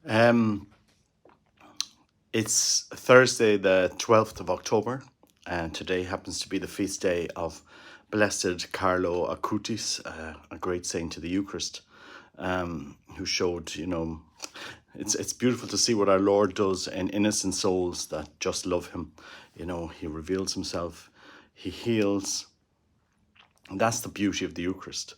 Um, it's Thursday, the 12th of October, and today happens to be the feast day of Blessed Carlo Acutis, a great saint of the Eucharist, who showed, it's beautiful to see what our Lord does in innocent souls that just love him. He reveals himself, he heals, and that's the beauty of the Eucharist.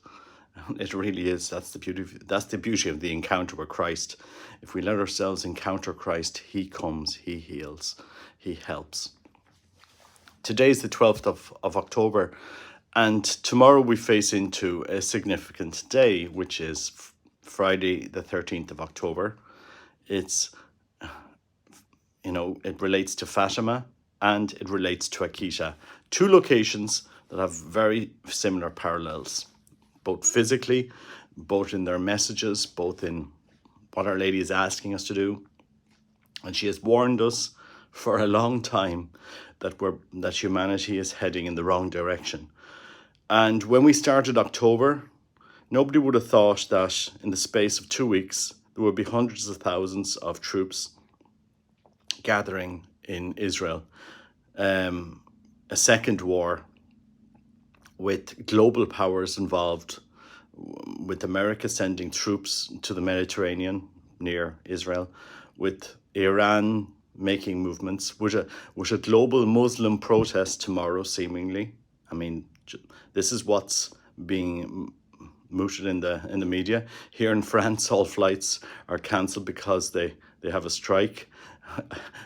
It really is. That's the beauty. That's the beauty of the encounter with Christ. If we let ourselves encounter Christ, He comes, He heals, He helps. Today's the 12th of October, and tomorrow we face into a significant day, which is Friday, the 13th of October. It's, it relates to Fatima and it relates to Akita, two locations that have very similar parallels, both physically, both in their messages, both in what Our Lady is asking us to do. And she has warned us for a long time that humanity is heading in the wrong direction. And when we started October, nobody would have thought that in the space of 2 weeks, there would be hundreds of thousands of troops gathering in Israel. A second war with global powers involved, with America sending troops to the Mediterranean near Israel, with Iran making movements, with a global Muslim protest tomorrow, seemingly. I mean, this is what's being mooted in the media. Here in France, all flights are cancelled because they have a strike.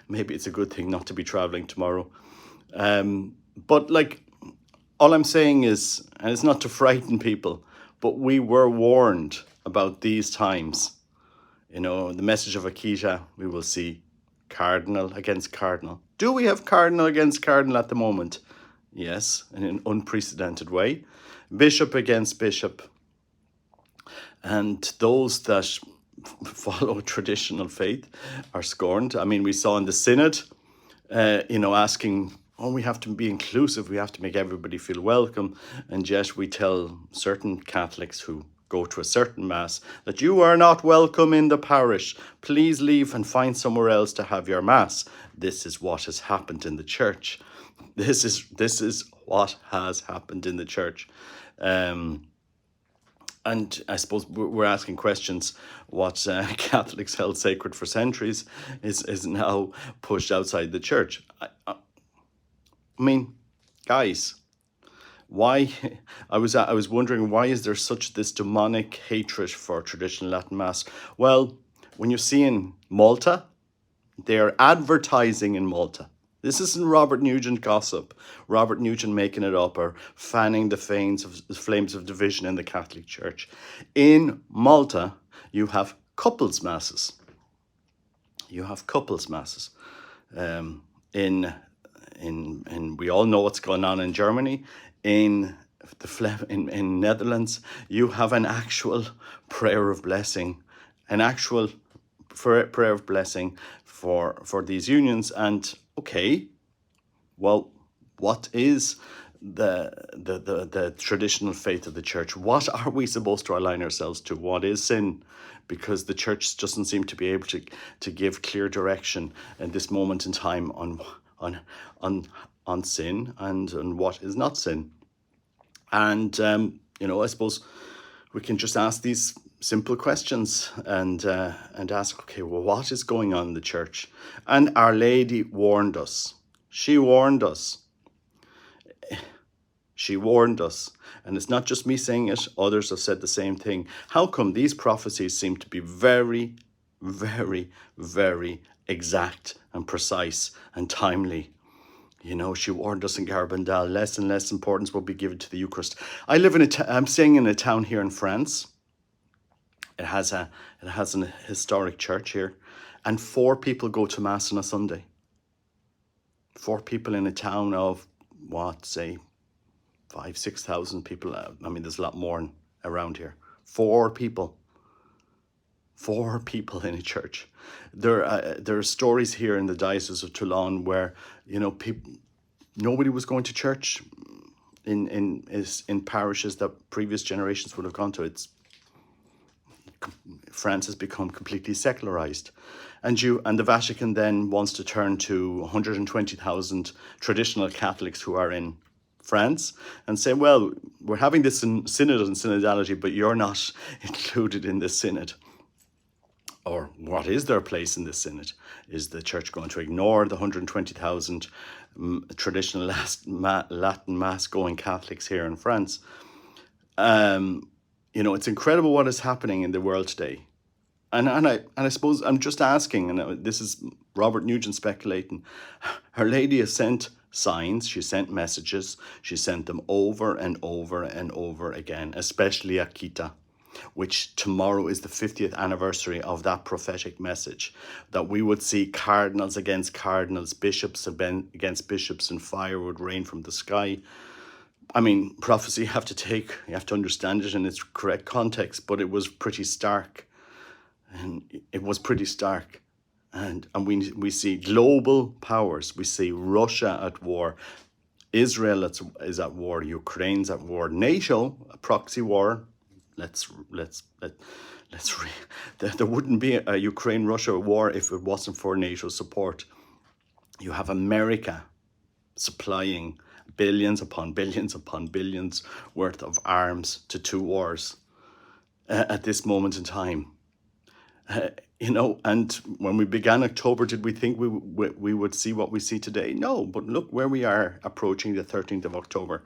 Maybe it's a good thing not to be traveling tomorrow. But all I'm saying is, and it's not to frighten people, but we were warned about these times. The message of Akita, we will see cardinal against cardinal. Do we have cardinal against cardinal at the moment? Yes, in an unprecedented way. Bishop against bishop. And those that follow traditional faith are scorned. I mean, we saw in the synod, asking, we have to be inclusive, we have to make everybody feel welcome. And yet we tell certain Catholics who go to a certain mass that you are not welcome in the parish. Please leave and find somewhere else to have your mass. This is what has happened in the church. This is what has happened in the church. And I suppose we're asking questions. What Catholics held sacred for centuries is now pushed outside the church. I mean, guys, why? I was wondering, why is there such this demonic hatred for traditional Latin Mass? Well, when you see in Malta, they are advertising in Malta. This isn't Robert Nugent gossip, Robert Nugent making it up or fanning the flames of division in the Catholic Church. In Malta, you have couples masses. You have couples masses. In we all know what's going on in Germany. In Netherlands, you have an actual prayer of blessing, an actual prayer of blessing for these unions. And okay, well, what is the traditional faith of the church? What are we supposed to align ourselves to? What is sin? Because the church doesn't seem to be able to give clear direction at this moment in time on sin and on what is not sin. And I suppose we can just ask these simple questions and ask, okay, well, what is going on in the church? And Our Lady warned us. She warned us. She warned us. And it's not just me saying it. Others have said the same thing. How come these prophecies seem to be very, very, very exact and precise and timely? She warned us in Garbandal, less and less importance will be given to the Eucharist. I'm staying in a town here in France. It has an historic church here, and 4 people go to Mass on a Sunday. 4 people in a town of, say 5,000-6,000 people. I mean, there's a lot more around here. 4 people. 4 people in a church. There are stories here in the Diocese of Toulon where, nobody was going to church in parishes that previous generations would have gone to. It's France has become completely secularized. And the Vatican then wants to turn to 120,000 traditional Catholics who are in France and say, well, we're having this synod and synodality, but you're not included in this synod. Or what is their place in this synod? Is the church going to ignore the 120,000 traditional Latin Mass going Catholics here in France? It's incredible what is happening in the world today. And I suppose I'm just asking, and this is Robert Nugent speculating. Her Lady has sent signs, she sent messages, she sent them over and over and over again, especially Akita, which tomorrow is the 50th anniversary of that prophetic message, that we would see cardinals against cardinals, bishops against bishops, and fire would rain from the sky. I mean, prophecy you have to understand it in its correct context, but it was pretty stark. And it was pretty stark. And we see global powers. We see Russia at war. Israel is at war. Ukraine's at war. NATO, a proxy war. There wouldn't be a Ukraine-Russia war if it wasn't for NATO support. You have America supplying billions upon billions upon billions worth of arms to two wars at this moment in time. And when we began October, did we think we would see what we see today? No, but look where we are approaching the 13th of October.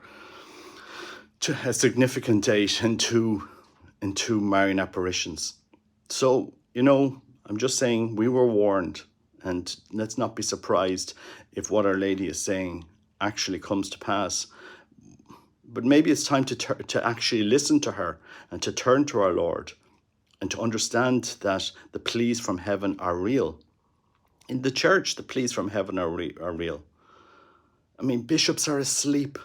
To a significant date in two Marian apparitions. So, I'm just saying we were warned, and let's not be surprised if what Our Lady is saying actually comes to pass. But maybe it's time to actually listen to her and to turn to our Lord and to understand that the pleas from heaven are real. In the church, the pleas from heaven are real. I mean, bishops are asleep.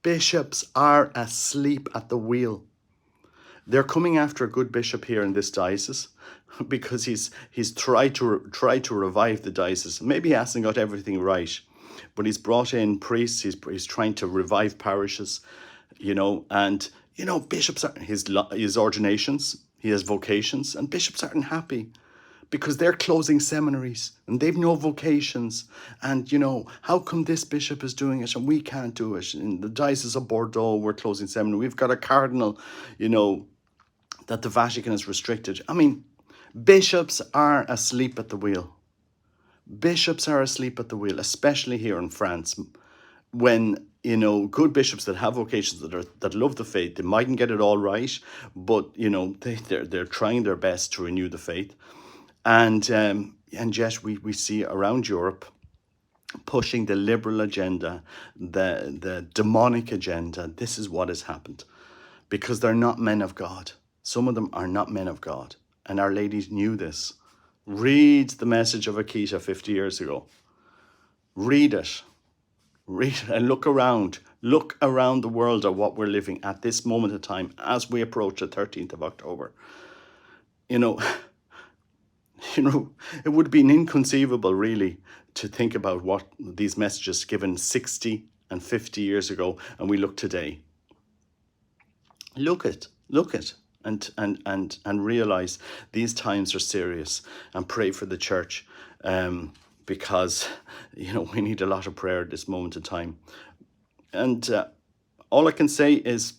Bishops are asleep at the wheel. They're coming after a good bishop here in this diocese because he's tried to revive the diocese. Maybe he hasn't got everything right, but he's brought in priests. He's trying to revive parishes, and bishops are his ordinations. He has vocations, and bishops aren't happy because they're closing seminaries and they've no vocations. And, how come this bishop is doing it and we can't do it? In the Diocese of Bordeaux, we're closing seminary. We've got a cardinal, that the Vatican has restricted. I mean, bishops are asleep at the wheel. Bishops are asleep at the wheel, especially here in France, when good bishops that have vocations that love the faith, they mightn't get it all right, but they're trying their best to renew the faith, and yet we see around Europe pushing the liberal agenda, the demonic agenda. This is what has happened because they're not men of God. Some of them are not men of God, and Our Lady knew this. Read the message of Akita 50 years ago. Read it and look around the world at what we're living at this moment of time as we approach the 13th of October. It would have been inconceivable really to think about what these messages given 60 and 50 years ago, and we look today. Look it and realize these times are serious, and pray for the church. Because, we need a lot of prayer at this moment in time. And all I can say is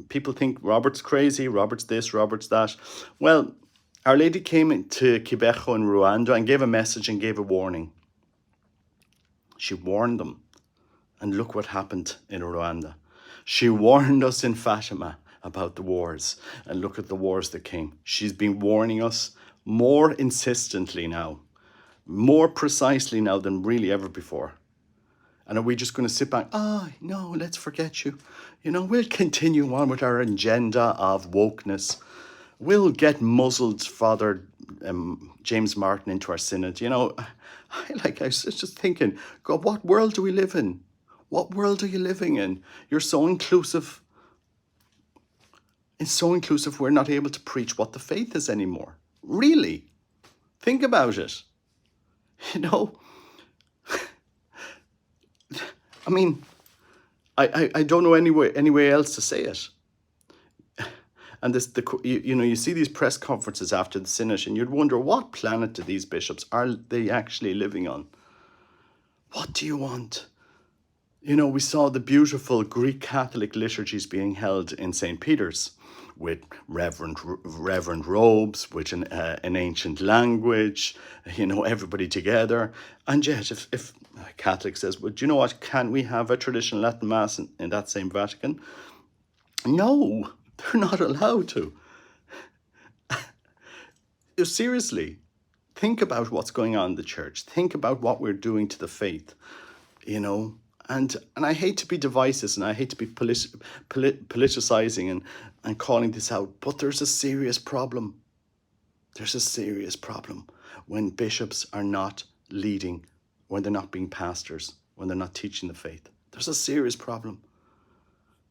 people think Robert's crazy, Robert's this, Robert's that. Well, Our Lady came into Kibeho in Rwanda and gave a message and gave a warning. She warned them. And look what happened in Rwanda. She warned us in Fatima about the wars. And look at the wars that came. She's been warning us more insistently now, more precisely now than really ever before. And are we just going to sit back? No, let's forget you. We'll continue on with our agenda of wokeness. We'll get muzzled Father James Martin into our synod. I was just thinking, God, what world do we live in? What world are you living in? You're so inclusive. It's so inclusive we're not able to preach what the faith is anymore. Really? Think about it. I mean, I don't know any way else to say it. And you see these press conferences after the synod, and you'd wonder, what planet do these bishops, are they actually living on? What do you want? We saw the beautiful Greek Catholic liturgies being held in St. Peter's with reverend robes, with an ancient language, everybody together. And yet, if a Catholic says, well, do you know what, can we have a traditional Latin Mass in that same Vatican? No, they're not allowed to. Seriously, think about what's going on in the church. Think about what we're doing to the faith, And I hate to be divisive, and I hate to be politicizing and calling this out, but there's a serious problem. There's a serious problem when bishops are not leading, when they're not being pastors, when they're not teaching the faith. There's a serious problem.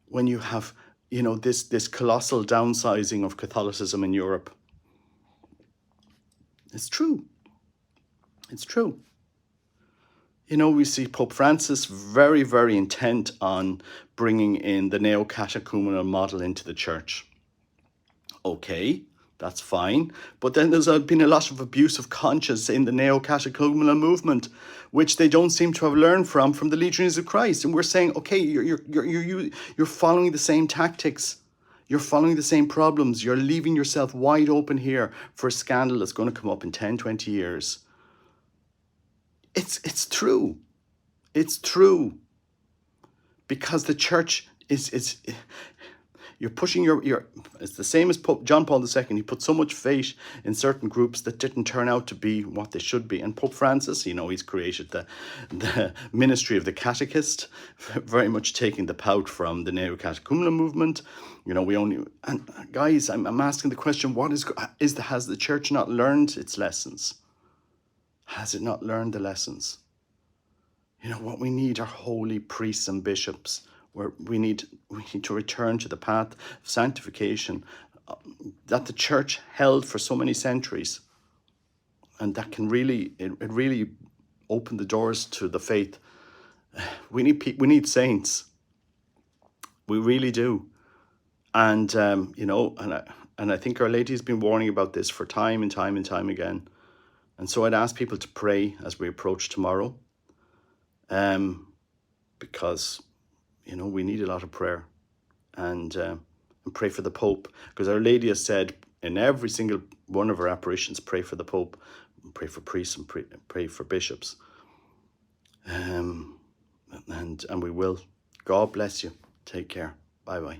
When you have, this colossal downsizing of Catholicism in Europe. It's true. It's true. We see Pope Francis very, very intent on bringing in the neo-catechumenal model into the church. Okay, that's fine. But then there's been a lot of abuse of conscience in the neo-catechumenal movement, which they don't seem to have learned from the Legionaries of Christ. And we're saying, okay, you're following the same tactics. You're following the same problems. You're leaving yourself wide open here for a scandal that's going to come up in 10, 20 years. It's true. It's true. Because the church is you're pushing it's the same as Pope John Paul II. He put so much faith in certain groups that didn't turn out to be what they should be. And Pope Francis, he's created the ministry of the catechist, very much taking the pout from the neo-catechumenal movement. And guys, I'm asking the question, has the church not learned its lessons? Has it not learned the lessons? What we need are holy priests and bishops, where we need to return to the path of sanctification that the church held for so many centuries, and that can really open the doors to the faith. We need saints. We really do. And and I think Our Lady has been warning about this for time and time and time again. And so I'd ask people to pray as we approach tomorrow, because we need a lot of prayer, and pray for the Pope, because Our Lady has said in every single one of our apparitions, pray for the Pope, pray for priests, and pray for bishops, and we will. God bless you. Take care. Bye bye.